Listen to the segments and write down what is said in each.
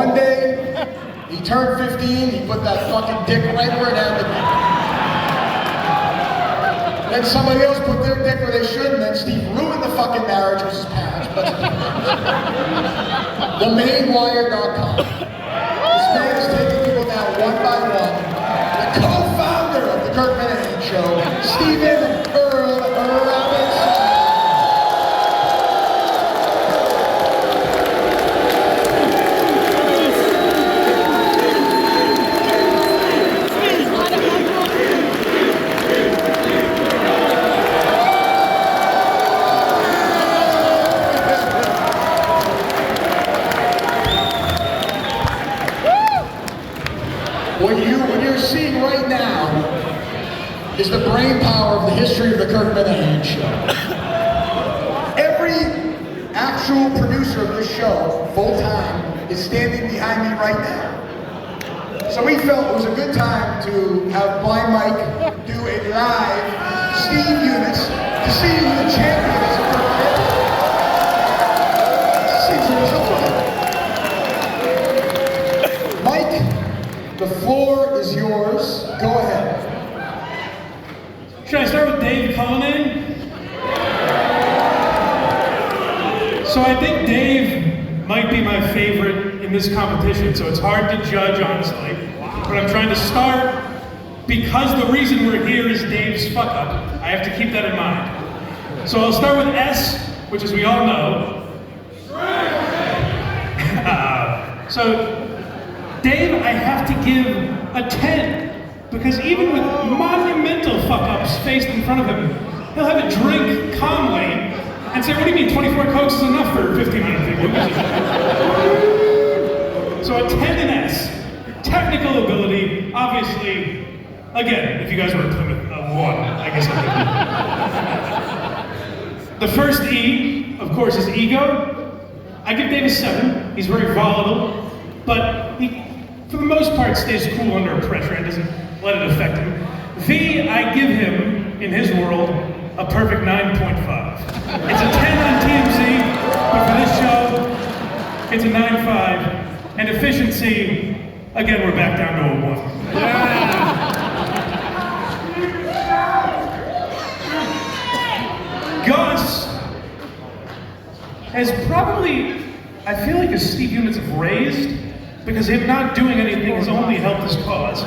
one day, he turned 15, he put that fucking dick right where it had to be. Then somebody else put their dick where they should, and then Steve ruined the fucking marriage with his parents. But TheMainWire.com. This man is taking people down one by one. The co-founder of the Kirk Minihane Show, Stephen Earl Robinson. What you're seeing right now is the brain power of the history of the Kirk Minihane Show. Every actual producer of this show, full-time, is standing behind me right now. So we felt it was a good time to have Blind Mike do a live Steve Eunice to see who the champion is of Kirk Minihane. Seems reasonable. Mike, the floor is yours. Go ahead. Should I start with Dave Cullinane? So I think Dave might be my favorite in this competition, so it's hard to judge, honestly. But I'm trying to start, because the reason we're here is Dave's fuck up. I have to keep that in mind. So I'll start with S, which as we all know. So Dave, I have to give a 10, because even with monumental fuck-ups faced in front of him, he'll have a drink calmly and say, what do you mean 24 Cokes is enough for 1,500 people? So a 10 in S. Technical ability, obviously, again, if you guys were at Plymouth, a 1, I guess I could. The first E, of course, is ego. I give Dave a 7. He's very volatile, but he, for the most part, stays cool under pressure and doesn't let it affect him. V, I give him, in his world, a perfect 9.5. It's a 10 on TMZ, but for this show, it's a 9.5. And efficiency, again, we're back down to a 1. Gus has probably, I feel like his Steve units have raised, because him not doing anything has only helped his cause.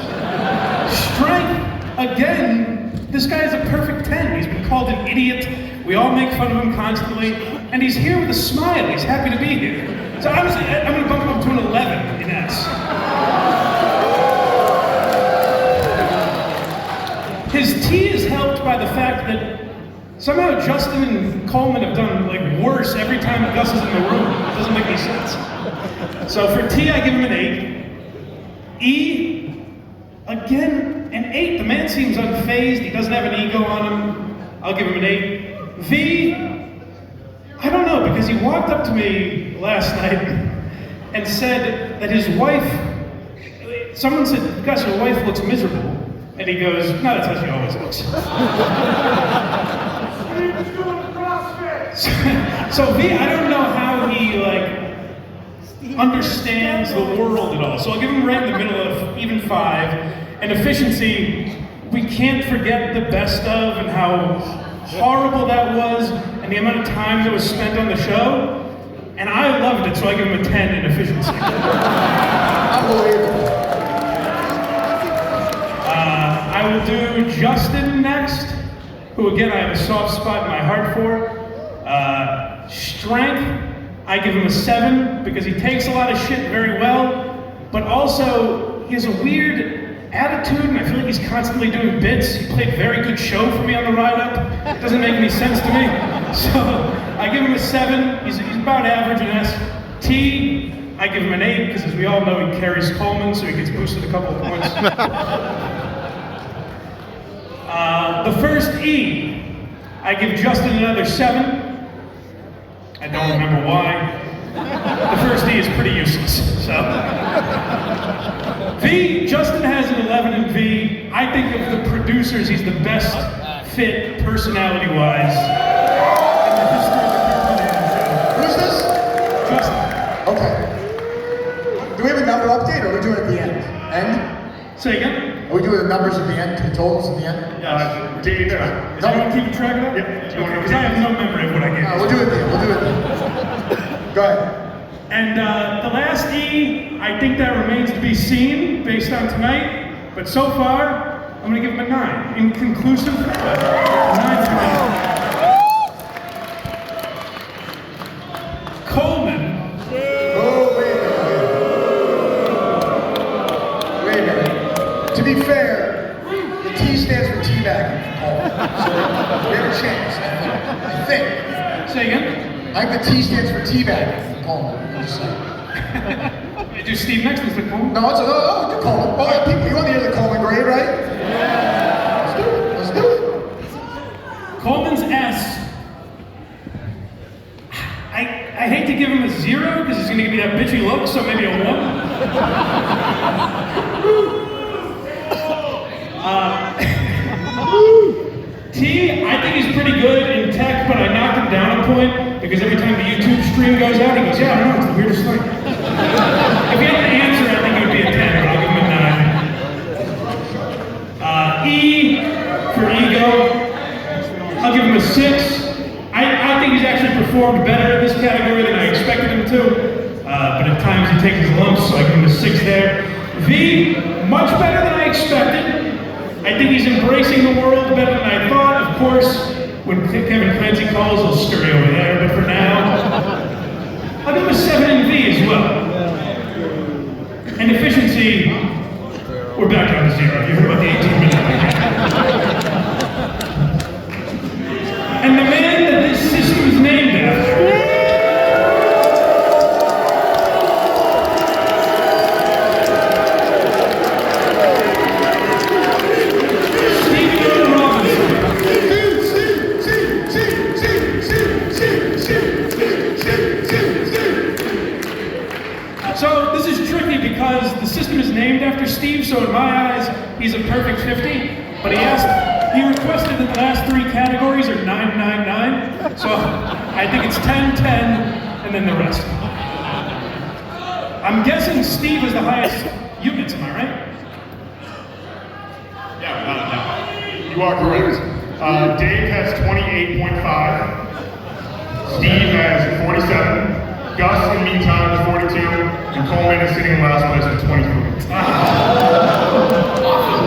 Strength, again, this guy is a perfect 10. He's been called an idiot. We all make fun of him constantly. And he's here with a smile. He's happy to be here. So honestly, I'm going to bump him up to an 11 in S. His T is helped by the fact that somehow Justin and Coleman have done like worse every time Gus is in the room. It doesn't make any sense. So for T, I give him an 8. E, again, an 8. The man seems unfazed. He doesn't have an ego on him. I'll give him an 8. V, I don't know, because he walked up to me last night and said that his wife, someone said, Gus, your wife looks miserable. And he goes, no, that's how she always looks. So V, I don't know how he, understands the world at all. So I'll give him right in the middle of even 5. And efficiency, we can't forget the best of and how horrible that was and the amount of time that was spent on the show. And I loved it, so I give him a 10 in efficiency. Unbelievable. I will do Justin next, who again I have a soft spot in my heart for. Strength, I give him a 7 because he takes a lot of shit very well, but also he has a weird attitude and I feel like he's constantly doing bits. He played a very good show for me on the ride up. It doesn't make any sense to me. So I give him a 7. He's about average in S. T, I give him an 8 because as we all know he carries Coleman, so he gets boosted a couple of points. The first E, I give Justin another 7. I don't remember why. The first E is pretty useless, so. V, Justin has an 11 in V. I think of the producers, he's the best fit personality-wise in the history of the Kirk Minihane Show. Who's this? Justin. Okay. Do we have a number update, or are we doing it at the end? End? Say again? Are we doing the numbers at the end, the totals at the end? Dave, Is anyone keeping track of that? Yeah. Because I have no memory of what I gave. We'll do it then, we'll do it then. Go ahead. And the last E, I think that remains to be seen based on tonight. But so far, I'm going to give him a 9. Inconclusive. 9 tonight. Coleman. Oh, wait a minute. To be fair, the T stands for teabagging for Coleman. So we have a chance, I think. Say again? I think the T stands for teabagging for Coleman. I'm just saying. Do Steve next, Mr. Coleman? No, it's do Coleman. Oh, yeah, people, you want to hear the Coleman grade, right? Yeah. Let's do it. Let's do it. Coleman's S. I hate to give him a 0 because he's going to give me that bitchy look, so maybe a 1. T, I think he's pretty good in tech, but I knocked him down a point because every time the YouTube stream goes out, he goes, yeah, I don't know, it's the weirdest thing. If he had an answer, I think it would be a 10, but I'll give him a 9. E for ego, I'll give him a 6. I think he's actually performed better in this category than I expected him to, but at times he takes his lumps, so I give him a 6 there. V, much better than I expected. I think he's embracing the world better than I thought. Of course, when Kevin Clancy calls, he'll scurry over there, but for now, I'll give him a 7 in V as well. And efficiency, we're back down to 0. You heard about the 18-minute. And the man that this system is named after. So this is tricky because the system is named after Steve, so in my eyes, he's a perfect 50. But he requested that the last 3 categories are 9, 9, 9. So I think it's 10, 10, and then the rest. I'm guessing Steve is the highest units, am I right? Yeah, you are correct. Dave has 28.5. Steve has 47. Gus, in the meantime, is 42. And Coleman is sitting in last place with 23.